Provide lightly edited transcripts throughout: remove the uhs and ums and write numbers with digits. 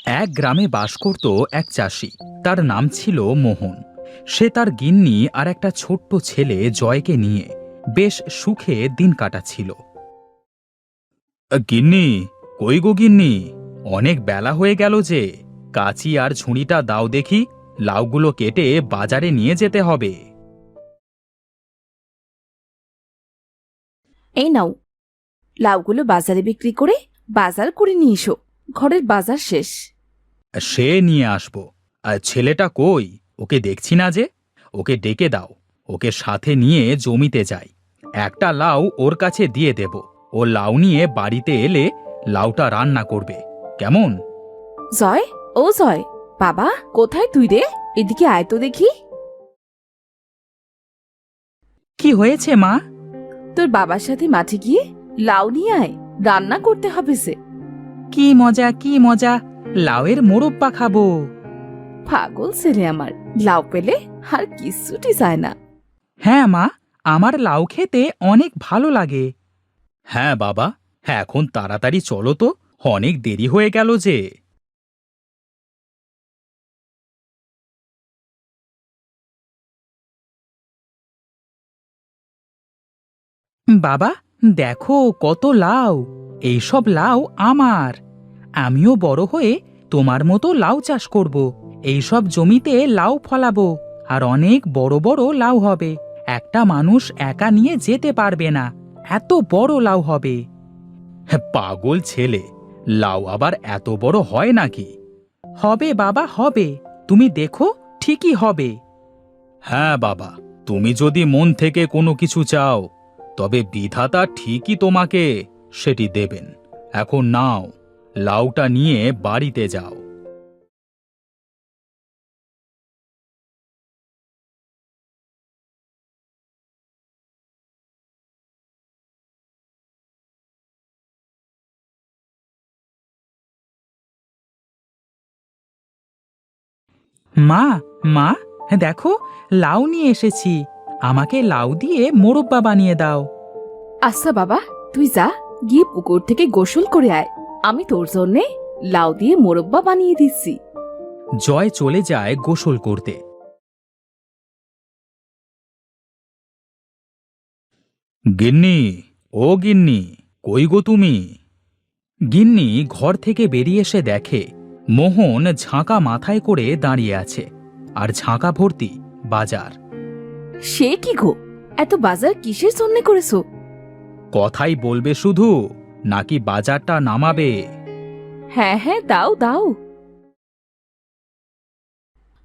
এক গ্রামে বাস করত এক চাষি। তার নাম ছিল মোহন। সে তার গিন্নি আর একটা ছোট্ট ছেলে জয়কে নিয়ে বেশ সুখে দিন কাটাচ্ছিল। গিন্নি, কই গো গিন্নি, অনেক বেলা হয়ে গেল যে। কাঁচি আর ঝুড়িটা দাও দেখি, লাউগুলো কেটে বাজারে নিয়ে যেতে হবে। এই নাও, লাউগুলো বাজারে বিক্রি করে বাজার করে নিয়ে এসো। ঘরের বাজার শেষ। সে নিয়ে আসবো। আর ছেলেটা কই? ওকে দেখছি না যে। ওকে ডেকে দাও, ওকে সাথে নিয়ে জমিতে যাই। একটা লাউ ওর কাছে দিয়ে দেব। ও লাউ নিয়ে বাড়িতে এলে লাউটা রান্না করবে, কেমন? জয়, ও জয়, বাবা কোথায় তুই রে? এদিকে আয় তো দেখি। কি হয়েছে মা? তোর বাবার সাথে মাঠে গিয়ে লাউ নিয়ে আয়, রান্না করতে হবে সে। কি মজা, কি মজা! লাউয়ের মোরব্বা খাবো। পাগল ছেলে আমার, লাউ পেলে আর কিচ্ছুটি চায় না। হ্যাঁ মা, আমার লাউ খেতে অনেক ভালো লাগে। হ্যাঁ বাবা, হ্যাঁ এখন তাড়াতাড়ি চলো তো, অনেক দেরি হয়ে গেল যে। বাবা, দেখো কত লাউ! এইসব লাউ আমার। আমিও বড় হয়ে তোমার মতো লাউ চাষ করব। এইসব জমিতে লাউ ফলাবো, আর অনেক বড় বড় লাউ হবে। একটা মানুষ একা নিয়ে যেতে পারবে না, এত বড় লাউ হবে। হ্যাঁ, পাগল ছেলে, লাউ আবার এত বড় হয় নাকি? হবে বাবা, হবে। তুমি দেখো, ঠিকই হবে। হ্যাঁ বাবা, তুমি যদি মন থেকে কোনো কিছু চাও, তবে বিধাতা ঠিকই তোমাকে সেটি দেবেন। এখন নাও, লাউটা নিয়ে বাড়িতে যাও। মা, মা, দেখো, লাউ নিয়ে এসেছি। আমাকে লাউ দিয়ে মোরব্বা বানিয়ে দাও। আচ্ছা বাবা, তুই যা, গিয়ে পুকুর থেকে গোসল করে আয়। আমি তোর জন্যে লাউ দিয়ে মোরব্বা বানিয়ে দিচ্ছি। জয় চলে যায় গোসল করতে। গিন্নি, ও গিন্নি, কই গো তুমি? গিন্নি ঘর থেকে বেরিয়ে এসে দেখে মোহন ঝাঁকা মাথায় করে দাঁড়িয়ে আছে, আর ঝাঁকা ভর্তি বাজার। সে কি গো, এত বাজার কিসের জন্য করেছো? কথাই বলবে শুধু, নাকি বাজারটা নামাবে? হ্যাঁ হ্যাঁ, দাও দাও।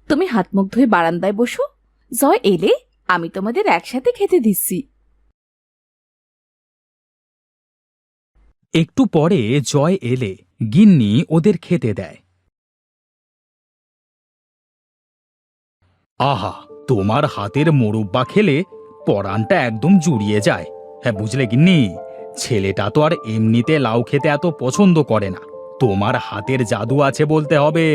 তুমি হাত মুখ ধুয়ে বারান্দায় বসো। জয় এলে আমি তোমাদের একসাথে খেতে দিচ্ছি। একটু পরে জয় এলে গিন্নি ওদের খেতে দেয়। আহা, তোমার হাতের মোরব্বা খেলে পরানটা একদম জুড়িয়ে যায়। হ্যাঁ বুঝলে গিন্নি, ছেলেটা তো আর এমনিতে লাউ খেতে এত পছন্দ করে না। তোমার হাতের জাদু আছে বলতে হবে।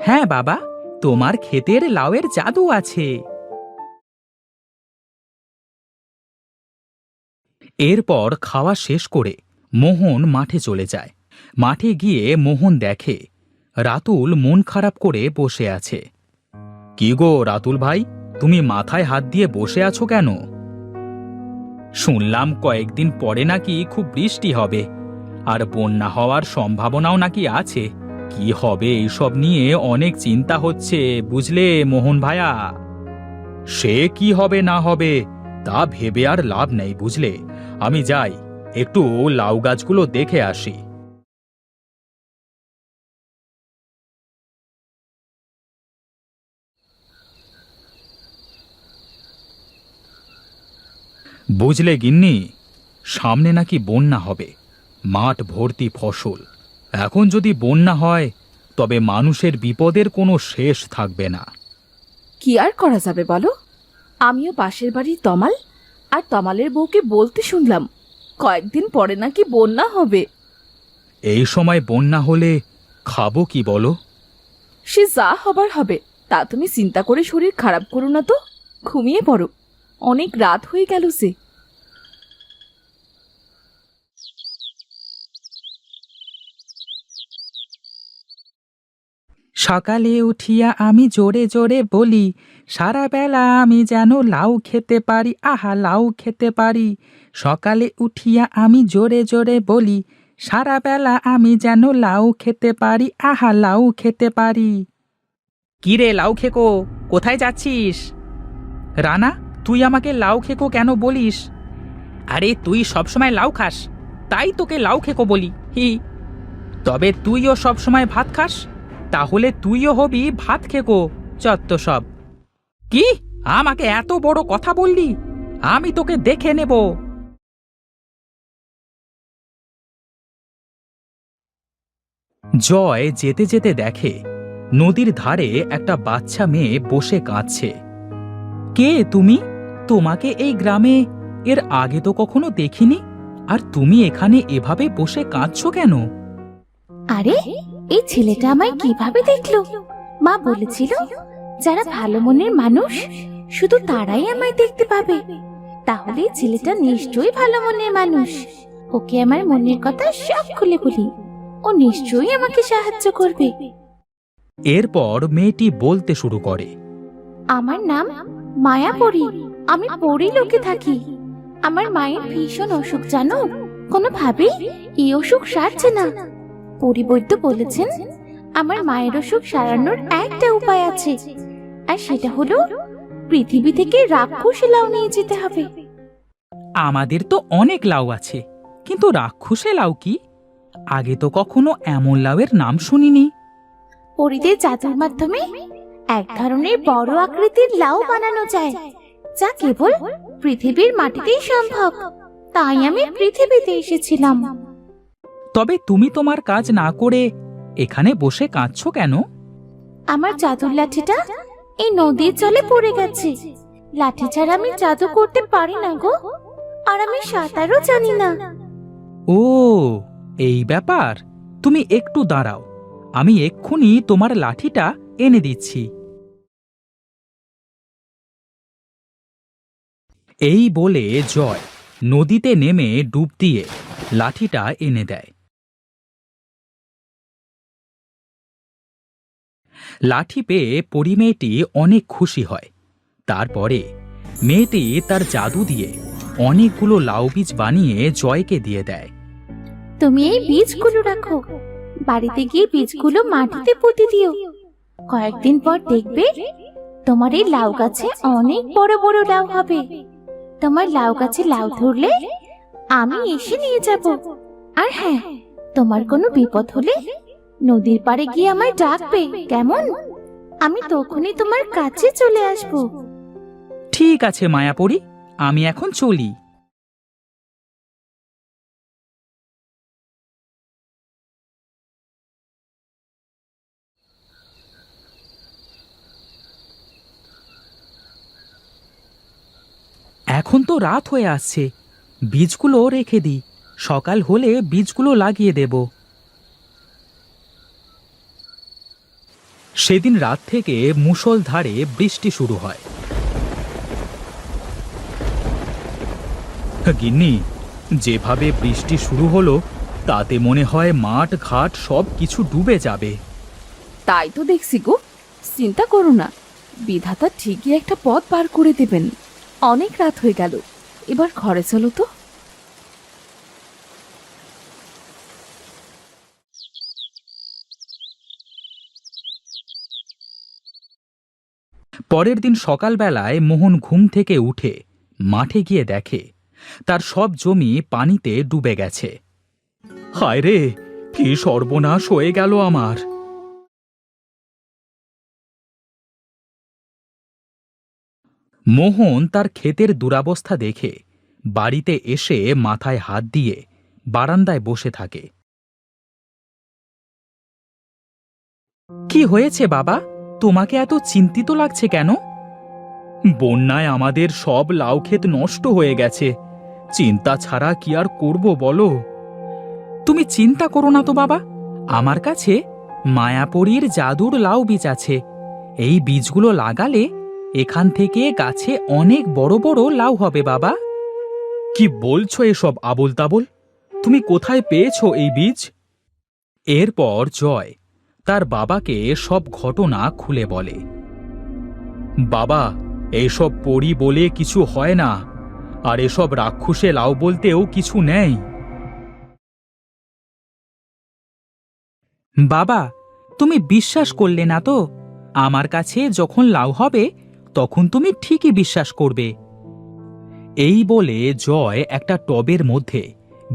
হ্যাঁ বাবা, তোমার ক্ষেতের লাউয়ের জাদু আছে। এরপর খাওয়া শেষ করে মোহন মাঠে চলে যায়। মাঠে গিয়ে মোহন দেখে রাতুল মন খারাপ করে বসে আছে। কি গো রাতুল ভাই, তুমি মাথায় হাত দিয়ে বসে আছো কেন? শুনলাম কয়েকদিন পরে নাকি খুব বৃষ্টি হবে, আর বন্যা হওয়ার সম্ভাবনাও নাকি আছে। কি হবে এইসব নিয়ে অনেক চিন্তা হচ্ছে, বুঝলে মোহন ভায়া। সে কি হবে না হবে তা ভেবে আর লাভ নেই, বুঝলে। আমি যাই, একটু লাউ গাছগুলো দেখে আসি। বুঝলে গিন্নি, সামনে নাকি বন্যা হবে। মাঠ ভর্তি ফসল। এখন যদি বন্যা হয়, তবে মানুষের বিপদের কোনো শেষ থাকবে না। কি আর করা যাবে বলো? আমিও পাশের বাড়ির তমাল আর তমালের বউকে বলতে শুনলাম কয়েকদিন পরে নাকি বন্যা হবে। এই সময় বন্যা হলে খাবো কি বলো? সে যা হবার হবে, তা তুমি চিন্তা করে শরীর খারাপ করো না তো। ঘুমিয়ে পড়ো, অনেক রাত হয়ে গেল যে। সকালে উঠিয়া আমি জোরে জোরে বলি, সারা বেলা আমি যেন লাউ খেতে পারি, আহা লাউ খেতে পারি। সকালে উঠিয়া আমি জোরে জোরে বলি, সারা বেলা আমি যেন লাউ খেতে পারি, আহা লাউ খেতে পারি। কি রে লাউ খেকো, কোথায় যাচ্ছিস? রানা, তুই আমাকে লাউ খেকো কেন বলিস? আরে তুই সবসময় লাউ খাস, তাই তোকে লাউ খেকো বলি। হি, তবে তুইও সবসময় ভাত খাস, তাহলে তুইও হবি ভাত খেকো। চত্ব সব। কি, আমাকে এত বড় কথা বললি? আমি তোকে দেখে নেব। জয় যেতে যেতে দেখে নদীর ধারে একটা বাচ্চা মেয়ে বসে কাঁদছে। কে তুমি? তোমাকে এই গ্রামে এর আগে তো কখনো দেখিনি। আর তুমি এখানে এভাবে বসে কাঁদছো কেন? আরে, এই ছেলেটা আমায় কিভাবে দেখলো? মা বলেছিল যারা ভালো মনের মানুষ শুধু তারাই আমায় দেখতে পাবে। তাহলে এই ছেলেটা নিশ্চয়ই ভালো মনের মানুষ। ওকে আমার মনের কথা সব খুলে বলি, ও নিশ্চয়ই আমাকে সাহায্য করবে। এরপর মেয়েটি বলতে শুরু করে, আমার নাম মায়াপরি, আমি পরি লোকে থাকি। আমার মায়ের ভীষণ অসুখ জানো, কোনোভাবেই এই অসুখ সারছে না। পরিবৈদ্য বলেছেন আমার মায়ের অসুখ সারানোর একটা উপায় আছে, আর সেটা হলো পৃথিবী থেকে রাক্ষসী লাউ নিয়ে যেতে হবে। আমাদের তো অনেক লাউ আছে, কিন্তু রাক্ষসে লাউ কি? আগে তো কখনো এমন লাউয়ের নাম শুনিনি। পরিদের জাদুর মাধ্যমে এক ধরনের বড় আকৃতির লাউ বানানো যায়, যা কেবল পৃথিবীর মাটিতেই সম্ভব। তাই আমি পৃথিবীতে এসেছিলাম। তবে তুমি তোমার কাজ না করে এখানে বসে কাঁদছো কেন? আমার জাদুর লাঠিটা এই নদীর জলে পড়ে গেছে। লাঠি ছাড়া আমি জাদু করতে পারি না গো, আর আমি সাঁতারও জানি না। ও, এই ব্যাপার। তুমি একটু দাঁড়াও, আমি এক্ষুনি তোমার লাঠিটা এনে দিচ্ছি। এই বলে জয় নদীতে নেমে ডুব দিয়ে লাঠিটা এনে দেয়। লাঠি পেয়ে পরী মেয়েটি অনেক খুশি হয়। তারপরে মেয়েটি তার জাদু দিয়ে অনেকগুলো লাউ বীজ বানিয়ে জয়কে দিয়ে দেয়। তুমি এই বীজগুলো রাখো, বাড়িতে গিয়ে বীজগুলো মাটিতে পুঁতে দিও। কয়েকদিন পর দেখবে তোমার এই লাউ গাছে অনেক বড় বড় লাউ হবে। তোমার লাউ গাছে লাউ ধরলে আমি এসে নিয়ে যাব। আর হ্যাঁ, তোমার কোনো বিপদ হলে নদীর পাড়ে গিয়ে আমায় ডাকবে, কেমন? আমি তখনই তোমার কাছে চলে আসব। ঠিক আছে মায়াপরি, আমি এখন চলি। এখন তো রাত হয়ে আসছে, বীজগুলো রেখে দিই, সকাল হলে বীজগুলো লাগিয়ে দেব। সেদিন রাত থেকে মুষলধারে বৃষ্টি শুরু হয়। গিন্নি, যেভাবে বৃষ্টি শুরু হলো তাতে মনে হয় মাঠ ঘাট সব কিছু ডুবে যাবে। তাই তো দেখছি গো, চিন্তা করো না, বিধাতা ঠিকই একটা পথ পার করে দেবেন। অনেক রাত হয়ে গেল, এবার ঘরে চলো তো। পরের দিন সকালবেলায় মোহন ঘুম থেকে উঠে মাঠে গিয়ে দেখে তার সব জমি পানিতে ডুবে গেছে। হায় রে, কি সর্বনাশ হয়ে গেল আমার! মোহন তার ক্ষেতের দুরবস্থা দেখে বাড়িতে এসে মাথায় হাত দিয়ে বারান্দায় বসে থাকে। কি হয়েছে বাবা, তোমাকে এত চিন্তিত লাগছে কেন? বন্যায় আমাদের সব লাউ ক্ষেত নষ্ট হয়ে গেছে, চিন্তা ছাড়া কি আর করব বলো? তুমি চিন্তা করো না তো বাবা, আমার কাছে মায়াপরীর জাদুর লাউ বীজ আছে। এই বীজগুলো লাগালে এখান থেকে গাছে অনেক বড় বড় লাউ হবে বাবা। কি বলছো এসব আবোল তাবোল? তুমি কোথায় পেয়েছো এই বীজ? এরপর জয় তার বাবাকে সব ঘটনা খুলে বলে। বাবা, এইসব পড়ি বলে কিছু হয় না, আর এসব রাক্ষসে লাউ বলতেও কিছু নেই। বাবা, তুমি বিশ্বাস করলে না তো? আমার কাছে যখন লাউ হবে তখন তুমি ঠিকই বিশ্বাস করবে। এই বলে জয় একটা টবের মধ্যে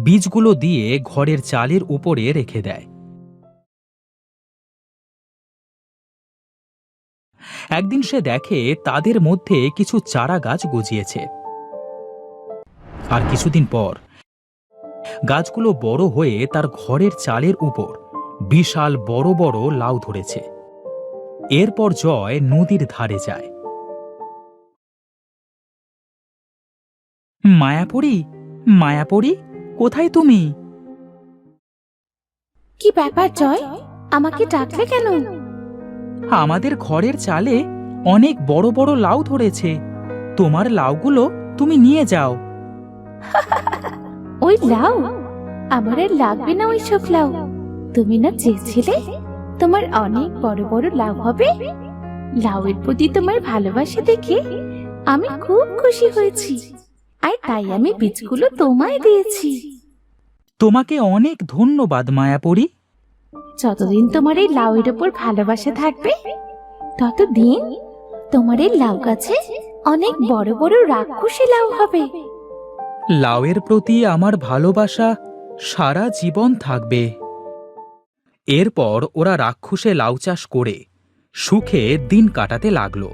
বীজগুলো দিয়ে ঘরের চালের উপরে রেখে দেয়। একদিন সে দেখে তাদের মধ্যে কিছু চারা গাছ গজিয়েছে। আর কিছুদিন পর গাছগুলো বড় হয়ে তার ঘরের চালের উপর বিশাল বড় বড় লাউ ধরেছে। এরপর জয় নদীর ধারে যায়। মায়াপুরী, মায়াপুরী, কোথায় তুমি? কি ব্যাপার জয়, আমাকে ডাকলে কেন? আমাদের ঘরের চালে অনেক বড় বড় লাউ ধরেছে। তোমার লাউগুলো তুমি নিয়ে যাও। ওই লাউ? আমার আর লাগবে না ওইসব লাউ। তুমি না চেয়েছিলে তোমার অনেক বড় বড় লাউ হবে? লাউয়ের প্রতি তোমার ভালোবাসা দেখে আমি খুব খুশি হয়েছি, আর তাই আমি বীজগুলো তোমায় দিয়েছি। তোমাকে অনেক ধন্যবাদ মায়াপুরী। যতদিন তোমার এই লাউয়ের উপর ভালোবাসা থাকবে ততদিন তোমার এই লাউ গাছে অনেক বড় বড় রাক্ষসী লাউ হবে। লাউয়ের প্রতি আমার ভালোবাসা সারা জীবন থাকবে। এরপর ওরা রাক্ষসে লাউ চাষ করে সুখে দিন কাটাতে লাগলো।